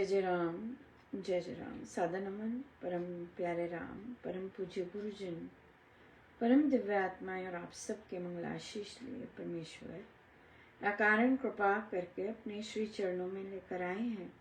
जय जय राम। सादा नमन परम प्यारे राम, परम पूज्य गुरुजन, परम दिव्य आत्माएं और आप सबके मंगलाशीष लिए परमेश्वर अकारण कृपा करके अपने श्री चरणों में लेकर आए हैं।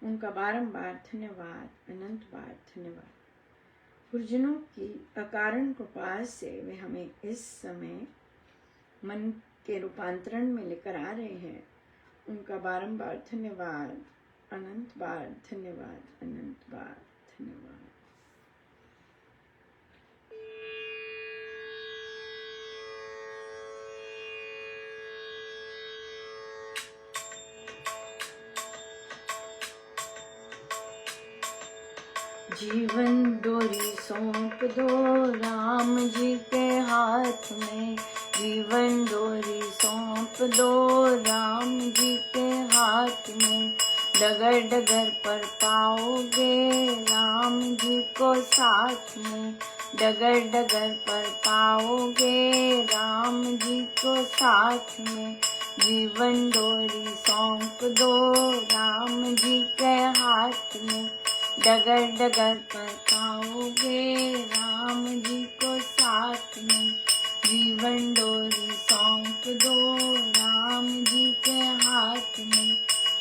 उनका बारंबार धन्यवाद, अनंत बार धन्यवाद। गुरुजनों की अकारण कृपा से वे हमें इस समय मन के रूपांतरण में लेकर आ रहे हैं। उनका बारंबार धन्यवाद, अनंत बार धन्यवाद, अनंत बार धन्यवाद। जीवन डोरी सौंप दो राम जी के हाथ में, जीवन डोरी सौंप दो राम जी के हाथ में। डगर डगर पर पाओगे राम जी को साथ में, डगर डगर पर पाओगे राम जी को साथ में। जीवन डोरी सौंप दो राम जी के हाथ में, डगर डगर पर पाओगे राम जी को साथ में। जीवन डोरी सौंप दो राम जी के हाथ में,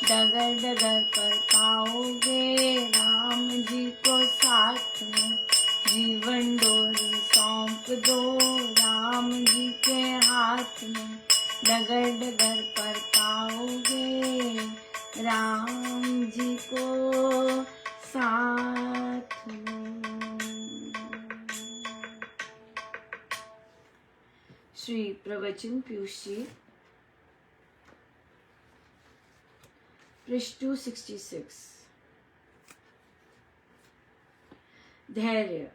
डगर डगर पर पाओगे राम जी को साथ में। जीवन डोरी सौंप दो राम जी के हाथ में, डगर डगर पर पाओगे राम जी को साथ में। श्री प्रवचन पीयूष जी, पृष्ठ 266। धैर्य,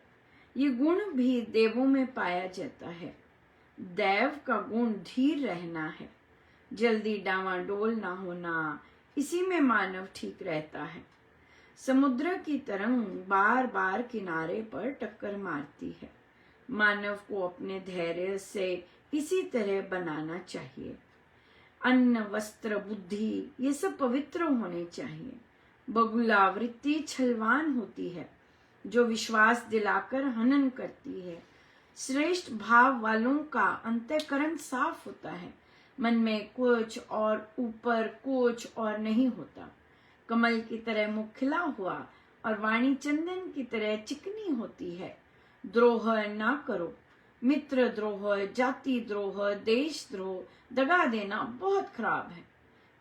ये गुण भी देवों में पाया जाता है। दैव का गुण धीर रहना है, जल्दी डावाडोल ना होना, इसी में मानव ठीक रहता है। समुद्र की तरंग बार बार किनारे पर टक्कर मारती है। मानव को अपने धैर्य से इसी तरह बनाना चाहिए। अन्न, वस्त्र, बुद्धि ये सब पवित्र होने चाहिए। बगुला वृत्ति छलवान होती है, जो विश्वास दिलाकर हनन करती है। श्रेष्ठ भाव वालों का अंतःकरण साफ होता है। मन में कुछ और ऊपर कुछ और नहीं होता। कमल की तरह मुख खिला हुआ और वाणी चंदन की तरह चिकनी होती है। द्रोह ना करो। मित्र द्रोह, जाति द्रोह, देश द्रोह, दगा देना बहुत खराब है।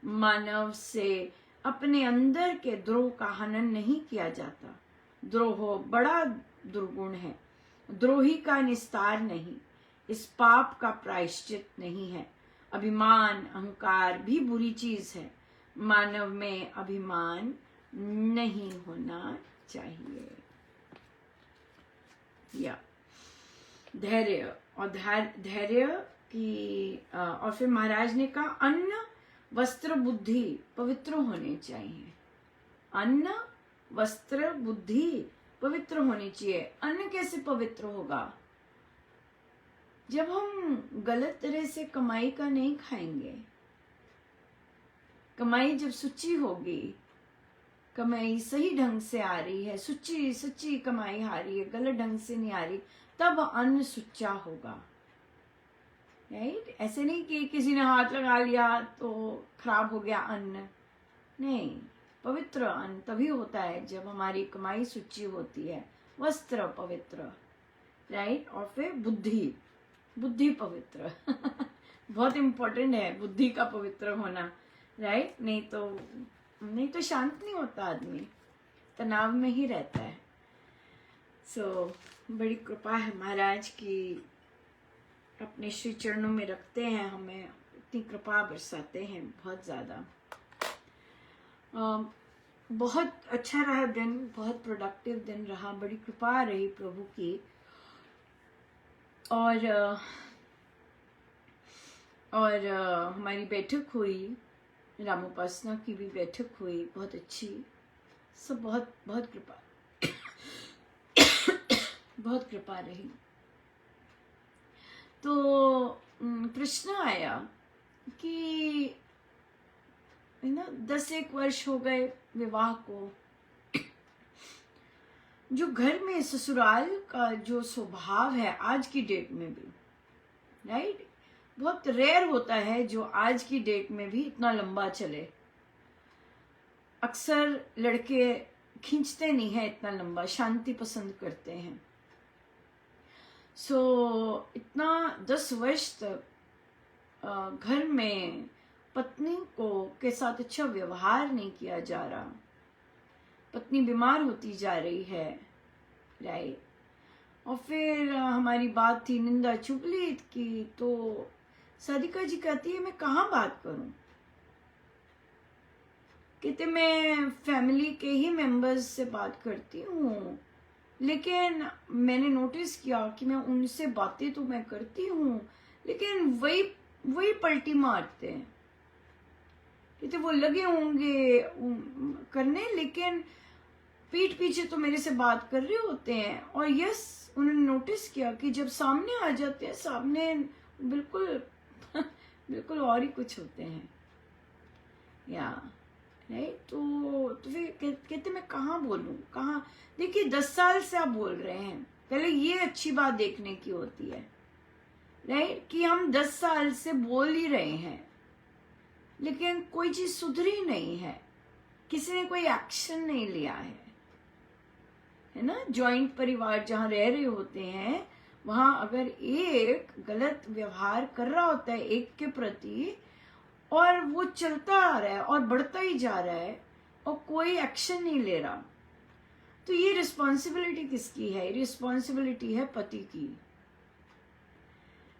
मानव से अपने अंदर के द्रोह का हनन नहीं किया जाता। द्रोह बड़ा दुर्गुण है। द्रोही का निस्तार नहीं, इस पाप का प्रायश्चित नहीं है। अभिमान, अहंकार भी बुरी चीज है। मानव में अभिमान नहीं होना चाहिए। या धैर्य, और धैर्य की और फिर महाराज ने कहा अन्न, वस्त्र, बुद्धि पवित्र होने चाहिए। अन्न, वस्त्र, बुद्धि पवित्र होनी चाहिए। अन्न कैसे पवित्र होगा? जब हम गलत तरह से कमाई का नहीं खाएंगे। कमाई जब सुची होगी, कमाई सही ढंग से आ रही है, सुची सच्ची कमाई आ रही है, गलत ढंग से नहीं आ रही, तब अन्न सुच्चा होगा। राइट? ऐसे नहीं कि किसी ने हाथ लगा लिया तो खराब हो गया अन्न। नहीं, पवित्र अन्न तभी होता है जब हमारी कमाई सुची होती है। वस्त्र पवित्र, राइट? और फिर बुद्धि, बुद्धि पवित्र बहुत इम्पोर्टेंट है बुद्धि का पवित्र होना, राइट? नहीं तो शांत नहीं होता आदमी, तनाव में ही रहता है। बड़ी कृपा है महाराज की, अपने श्री चरणों में रखते हैं, हमें इतनी कृपा बरसाते हैं, बहुत ज्यादा। बहुत अच्छा रहा दिन, बहुत प्रोडक्टिव दिन रहा, बड़ी कृपा रही प्रभु की। और हमारी बैठक हुई, रामोपासना की भी बैठक हुई, बहुत अच्छी। सब बहुत बहुत कृपा बहुत कृपा रही। तो प्रश्न आया कि ना 10-1 वर्ष हो गए विवाह को। जो घर में ससुराल का जो स्वभाव है आज की डेट में भी, राइट, बहुत रेयर होता है जो आज की डेट में भी इतना लंबा चले। अक्सर लड़के खींचते नहीं है इतना लंबा, शांति पसंद करते हैं। इतना 10 वर्ष तक घर में पत्नी को के साथ अच्छा व्यवहार नहीं किया जा रहा, पत्नी बीमार होती जा रही है, राइट। और फिर हमारी बात थी निंदा चुगली की, तो सारिका जी कहती है मैं कहाँ बात करूं, कहते मैं फैमिली के ही मेंबर्स से बात करती हूँ, लेकिन मैंने नोटिस किया कि मैं उनसे बातें तो मैं करती हूँ लेकिन वही पलटी मारते हैं। कहते वो लगे होंगे करने लेकिन पीठ पीछे तो मेरे से बात कर रहे होते हैं। और यस, उन्होंने नोटिस किया कि जब सामने आ जाते हैं, सामने बिल्कुल बिल्कुल और ही कुछ होते हैं, या राइट। तो फिर कहते मैं कहाँ बोलूं, कहाँ। देखिए 10 साल से आप बोल रहे हैं, पहले ये अच्छी बात देखने की होती है, राइट, कि हम 10 साल से बोल ही रहे हैं लेकिन कोई चीज सुधरी नहीं है, किसी ने कोई एक्शन नहीं लिया है ना। जॉइंट परिवार जहां रह रहे होते हैं, वहां अगर एक गलत व्यवहार कर रहा होता है एक के प्रति और वो चलता आ रहा है और बढ़ता ही जा रहा है और कोई एक्शन नहीं ले रहा, तो ये रिस्पॉन्सिबिलिटी किसकी है? रिस्पॉन्सिबिलिटी है पति की।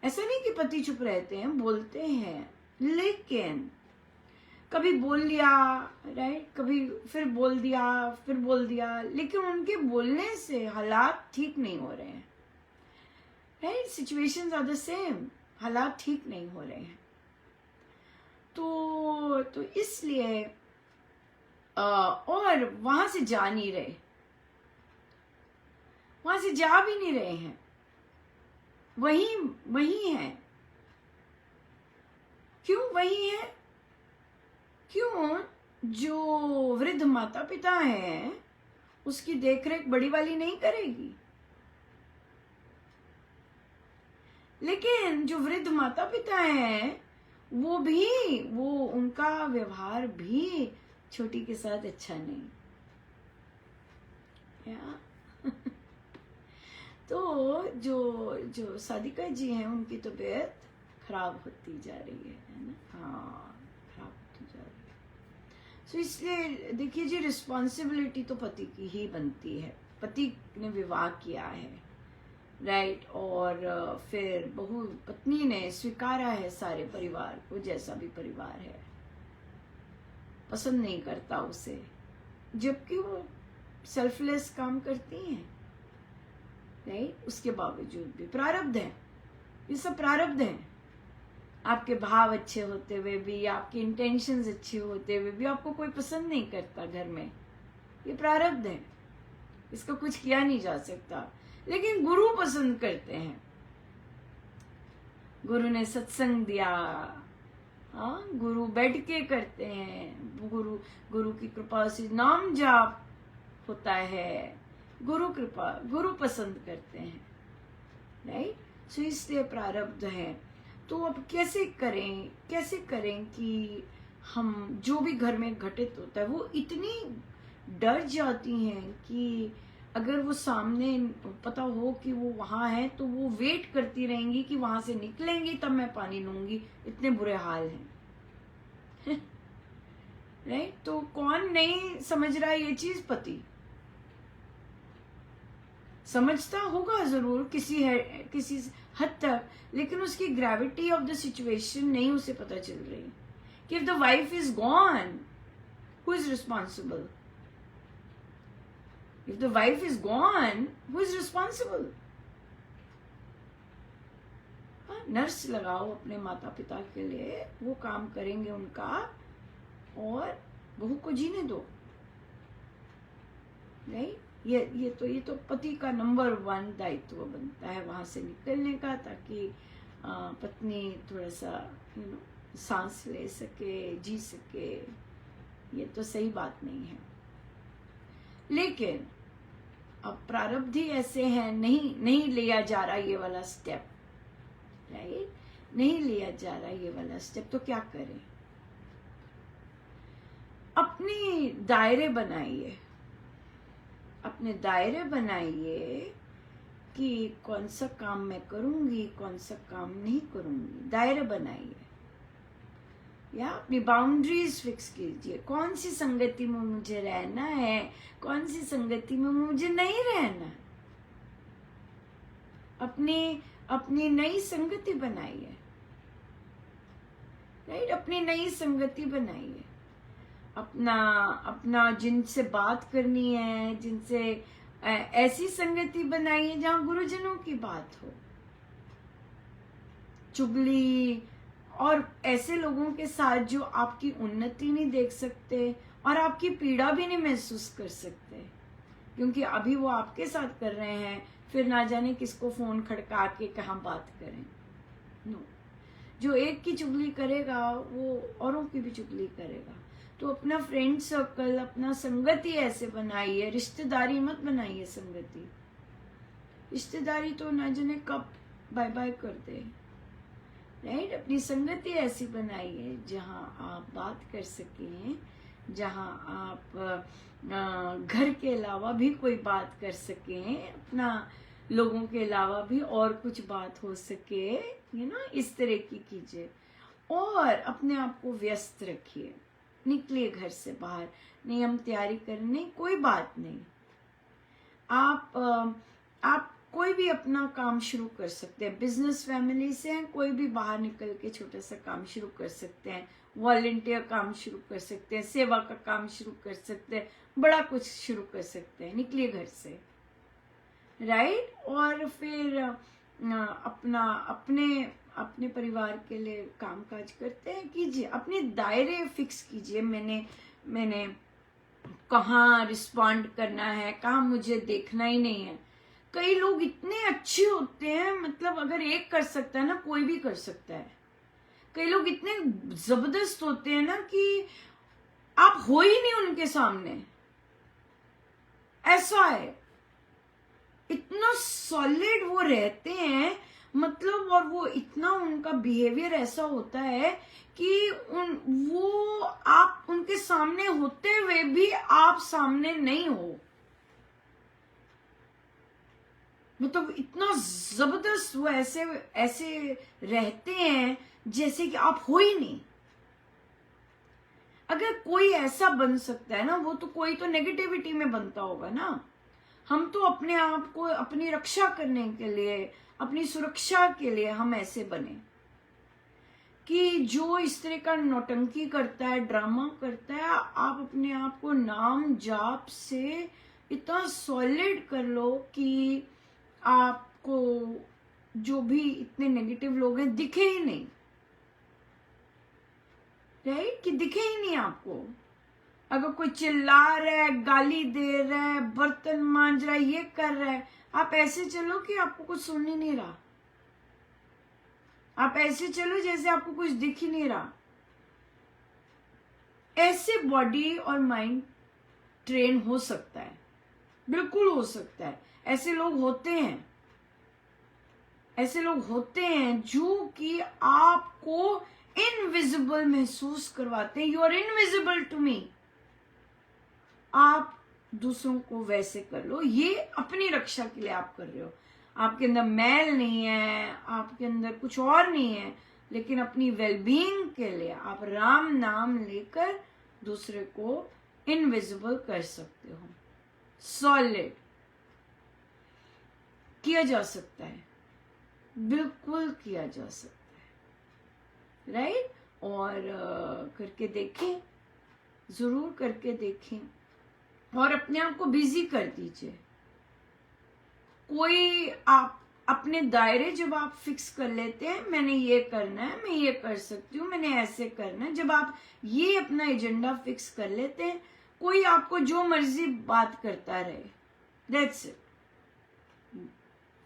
ऐसा नहीं कि पति चुप रहते हैं, बोलते हैं, लेकिन कभी बोल लिया, राइट, कभी फिर बोल दिया, लेकिन उनके बोलने से हालात ठीक नहीं हो रहे हैं, right. Situations are the same, हालात ठीक नहीं हो रहे हैं। तो इसलिए और वहां से जा नहीं रहे, वहां से जा भी नहीं रहे हैं, वही है। क्यों वही है? क्यों? जो वृद्ध माता पिता है उसकी देखरेख बड़ी वाली नहीं करेगी, लेकिन जो वृद्ध माता पिता हैं वो उनका व्यवहार भी छोटी के साथ अच्छा नहीं, या तो जो सादिका जी हैं उनकी तबीयत खराब होती जा रही है ना, हाँ, खराब होती जा रही है। तो इसलिए देखिए जी, रिस्पॉन्सिबिलिटी तो पति की ही बनती है। पति ने विवाह किया है, राइट, और फिर पत्नी ने स्वीकारा है सारे परिवार को, जैसा भी परिवार है, पसंद नहीं करता उसे, जबकि वो सेल्फलेस काम करती हैं, राइट। उसके बावजूद भी प्रारब्ध है, ये सब प्रारब्ध है। आपके भाव अच्छे होते हुए भी, आपके इंटेंशंस अच्छे होते हुए भी आपको कोई पसंद नहीं करता घर में, ये प्रारब्ध है, इसका कुछ किया नहीं जा सकता। लेकिन गुरु पसंद करते हैं, गुरु ने सत्संग दिया, हाँ, गुरु बैठ के करते हैं, गुरु की कृपा से नाम जाप होता है, गुरु कृपा, गुरु पसंद करते हैं, राइट। सो इसलिए प्रारब्ध है। तो अब कैसे करें कि हम जो भी घर में घटित होता है, वो इतनी डर जाती हैं कि अगर वो सामने पता हो कि वो वहां है तो वो वेट करती रहेंगी कि वहां से निकलेंगी तब मैं पानी लूंगी, इतने बुरे हाल हैं राइट। तो कौन नहीं समझ रहा ये चीज? पति समझता होगा जरूर किसी हद तक, लेकिन उसकी ग्रेविटी ऑफ द सिचुएशन नहीं उसे पता चल रही कि if the wife is gone, who is responsible? If the wife is gone, who is responsible? Nurse लगाओ अपने माता पिता के लिए, वो काम करेंगे उनका, और बहू को जीने दो, नहीं? ये तो पति का नंबर 1 दायित्व बनता है वहां से निकलने का, ताकि पत्नी थोड़ा सा सांस ले सके, जी सके, ये तो सही बात नहीं है। लेकिन अब प्रारब्ध ही ऐसे हैं, नहीं लिया जा रहा ये वाला स्टेप, राइट? नहीं लिया जा रहा ये वाला स्टेप, तो क्या करें? अपनी दायरे बनाइए, अपने दायरे बनाइए कि कौन सा काम मैं करूंगी, कौन सा काम नहीं करूंगी। दायरे बनाइए या अपनी बाउंड्रीज फिक्स कीजिए। कौन सी संगति में मुझे रहना है, कौन सी संगति में मुझे नहीं रहना। अपनी नई संगति बनाइए, राइट? अपनी नई संगति बनाइए। अपना जिनसे बात करनी है, जिनसे ऐसी संगति बनाइए जहां गुरुजनों की बात हो। चुगली और ऐसे लोगों के साथ जो आपकी उन्नति नहीं देख सकते और आपकी पीड़ा भी नहीं महसूस कर सकते, क्योंकि अभी वो आपके साथ कर रहे हैं, फिर ना जाने किसको फोन खड़का के कहाँ बात करें। नो, जो एक की चुगली करेगा वो औरों की भी चुगली करेगा। तो अपना फ्रेंड सर्कल, अपना संगति ऐसे बनाइए, रिश्तेदारी मत बनाइए संगति। रिश्तेदारी तो ना जाने कब बाय बाय कर दे, राइट? अपनी संगति ऐसी बनाइए जहां आप बात कर सकें, जहां आप घर के अलावा भी कोई बात कर सकें, अपना लोगों के अलावा भी और कुछ बात हो सके, इस तरह की कीजिए। और अपने आप को व्यस्त रखिए, निकलिए घर से बाहर। नहीं हम तैयारी करने, कोई बात नहीं, आप कोई भी अपना काम शुरू कर सकते हैं। बिजनेस फैमिली से हैं, कोई भी बाहर निकल के छोटा सा काम शुरू कर सकते हैं, वॉलंटियर काम शुरू कर सकते हैं, सेवा का काम शुरू कर सकते हैं, बड़ा कुछ शुरू कर सकते हैं। निकलिए घर से, राइट? और फिर अपने परिवार के लिए काम काज करते हैं, कीजिए। अपने दायरे फिक्स कीजिए। मैंने कहाँ रिस्पॉन्ड करना है, कहाँ मुझे देखना ही नहीं है। कई लोग इतने अच्छे होते हैं, मतलब अगर एक कर सकता है ना, कोई भी कर सकता है। कई लोग इतने जबरदस्त होते हैं ना कि आप हो ही नहीं उनके सामने, ऐसा है। इतना सॉलिड वो रहते हैं, मतलब, और वो इतना उनका बिहेवियर ऐसा होता है कि वो आप उनके सामने होते हुए भी आप सामने नहीं हो। मतलब इतना जबरदस्त वो ऐसे रहते हैं जैसे कि आप हो ही नहीं। अगर कोई ऐसा बन सकता है ना, वो तो कोई तो नेगेटिविटी में बनता होगा ना। हम तो अपने आप को अपनी रक्षा करने के लिए, अपनी सुरक्षा के लिए हम ऐसे बने कि जो इस तरह का नौटंकी करता है, ड्रामा करता है, आप अपने आप को नाम जाप से इतना सॉलिड कर लो कि आपको जो भी इतने नेगेटिव लोग हैं दिखे ही नहीं, राइट? कि दिखे ही नहीं आपको। अगर कोई चिल्ला रहा है, गाली दे रहा है, बर्तन मांज रहा है, ये कर रहा है, आप ऐसे चलो कि आपको कुछ सुन ही नहीं रहा। आप ऐसे चलो जैसे आपको कुछ दिख ही नहीं रहा। ऐसे बॉडी और माइंड ट्रेन हो सकता है, बिल्कुल हो सकता है। ऐसे लोग होते हैं, ऐसे लोग होते हैं जो कि आपको इनविजिबल महसूस करवाते हैं। You are invisible to me. आप दूसरों को वैसे कर लो, ये अपनी रक्षा के लिए आप कर रहे हो। आपके अंदर मैल नहीं है, आपके अंदर कुछ और नहीं है, लेकिन अपनी वेलबींग के लिए आप राम नाम लेकर दूसरे को इनविजिबल कर सकते हो। सॉलिड किया जा सकता है, बिल्कुल किया जा सकता है, राइट? और करके देखें, जरूर करके देखें और अपने आप को बिजी कर दीजिए। कोई आप अपने दायरे जब आप फिक्स कर लेते हैं, मैंने ये करना है, मैं ये कर सकती हूँ, मैंने ऐसे करना है, जब आप ये अपना एजेंडा फिक्स कर लेते हैं, कोई आपको जो मर्जी बात करता रहे, दैट्स इट।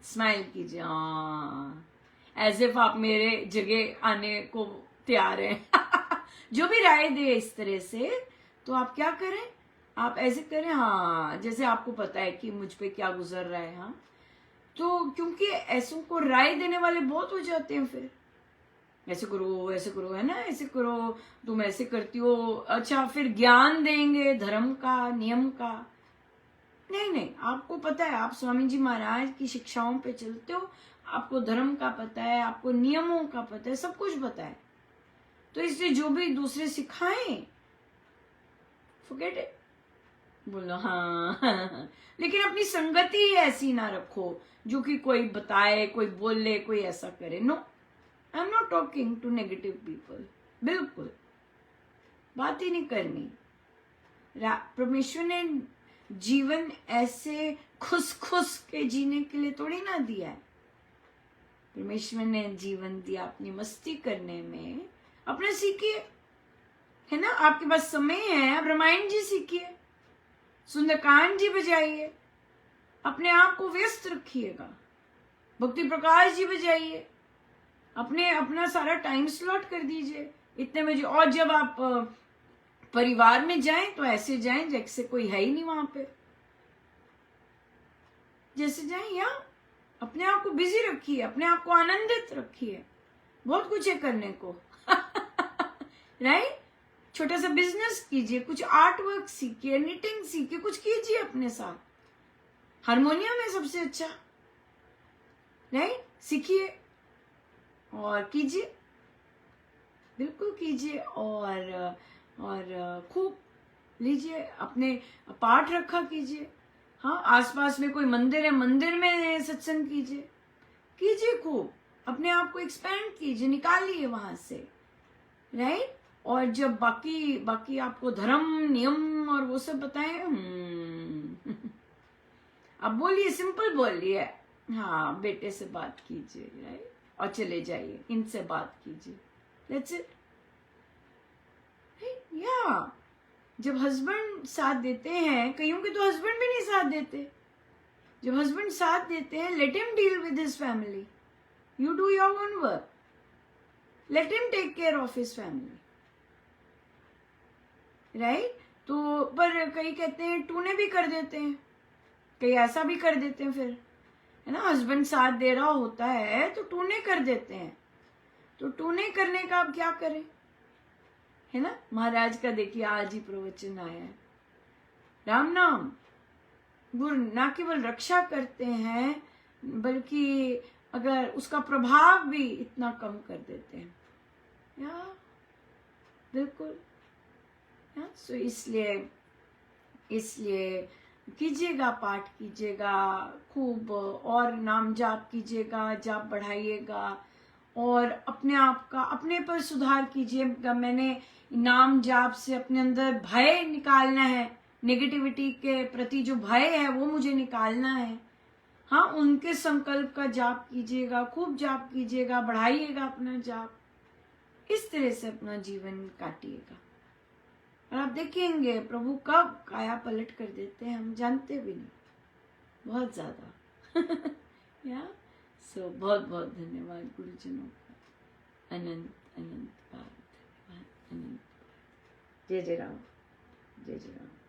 स्माइल कीजिए, एज इफ आप मेरे जगह आने को तैयार हैं। जो भी राय दे इस तरह से, तो आप क्या करें, आप ऐसे करें, हाँ जैसे आपको पता है कि मुझ पे क्या गुजर रहा है। हाँ, तो क्योंकि ऐसों को राय देने वाले बहुत हो जाते हैं, फिर ऐसे करो ऐसे करो, है ना, ऐसे करो, तुम ऐसे करती हो, अच्छा फिर ज्ञान देंगे धर्म का, नियम का। नहीं नहीं, आपको पता है, आप स्वामी जी महाराज की शिक्षाओं पे चलते हो, आपको धर्म का पता है, आपको नियमों का पता है, सब कुछ पता है। तो इसलिए जो भी दूसरे सिखाएं, फॉरगेट इट, बोलो हाँ। लेकिन अपनी संगति ऐसी ना रखो जो कि कोई बताए, कोई बोले, कोई ऐसा करे। No, I am not talking to negative people, बिल्कुल बात ही नहीं करनी। परमेश्वर ने जीवन ऐसे खुश खुश के जीने के लिए थोड़ी ना दिया है। परमेश्वर ने जीवन दिया अपनी मस्ती करने में, अपना सीखिए, है ना, आपके पास समय है, आप रामायण जी सीखिए, सुंदरकांड जी बजाइए, अपने आप को व्यस्त रखिएगा, भक्ति प्रकाश जी बजाइए, अपना सारा टाइम स्लॉट कर दीजिए इतने बजे। और जब आप परिवार में जाएं तो ऐसे जाएं जैसे कोई है ही नहीं वहां पे, जैसे जाएं, या अपने आप को बिजी रखिए, अपने आप को आनंदित रखिए, बहुत कुछ है करने को। राइट, छोटा सा बिजनेस कीजिए, कुछ आर्ट वर्क सीखिए, निटिंग सीखिए, कुछ कीजिए अपने साथ, हारमोनियम है सबसे अच्छा, राइट, सीखिए और कीजिए, बिल्कुल कीजिए, और खूब लीजिए, अपने पाठ रखा कीजिए। हाँ, आसपास में कोई मंदिर है, मंदिर में सत्संग कीजिए खूब, अपने आप को एक्सपेंड कीजिए, निकालिए वहां से, राइट। और जब बाकी आपको धर्म नियम और वो सब बताएं, अब बोलिए, सिंपल बोलिए, हाँ बेटे से बात कीजिए, राइट, और चले जाइए, इनसे बात कीजिए, दैट्स इट। या जब हस्बैंड साथ देते हैं, कईयों के तो हस्बैंड भी नहीं साथ देते, जब हस्बैंड साथ देते हैं, let him deal with his family, you do your own work, let him take care of his family, right. तो पर कई कहते हैं टूने भी कर देते हैं, कई ऐसा भी कर देते हैं, फिर है ना, हस्बैंड साथ दे रहा होता है तो टूने कर देते हैं। तो टूने करने का अब क्या करें, है ना। महाराज का देखिए आज ही प्रवचन आया है, राम नाम गुरु ना केवल रक्षा करते हैं बल्कि अगर उसका प्रभाव भी इतना कम कर देते हैं, या बिल्कुल, या सो इसलिए कीजिएगा, पाठ कीजिएगा खूब, और नाम जाप कीजिएगा, जाप बढ़ाइएगा, और अपने आप का अपने पर सुधार कीजिएगा। मैंने नाम जाप से अपने अंदर भय निकालना है, नेगेटिविटी के प्रति जो भय है वो मुझे निकालना है। हाँ, उनके संकल्प का जाप कीजिएगा, खूब जाप कीजिएगा, बढ़ाइएगा अपना जाप, इस तरह से अपना जीवन काटिएगा, और आप देखेंगे प्रभु कब काया पलट कर देते हैं, हम जानते भी नहीं, बहुत ज्यादा। या सो बहुत बहुत धन्यवाद गुरुजनों का, अनंत अनंत बार धन्यवाद, अनंत। जय जय राम, जय जय राम।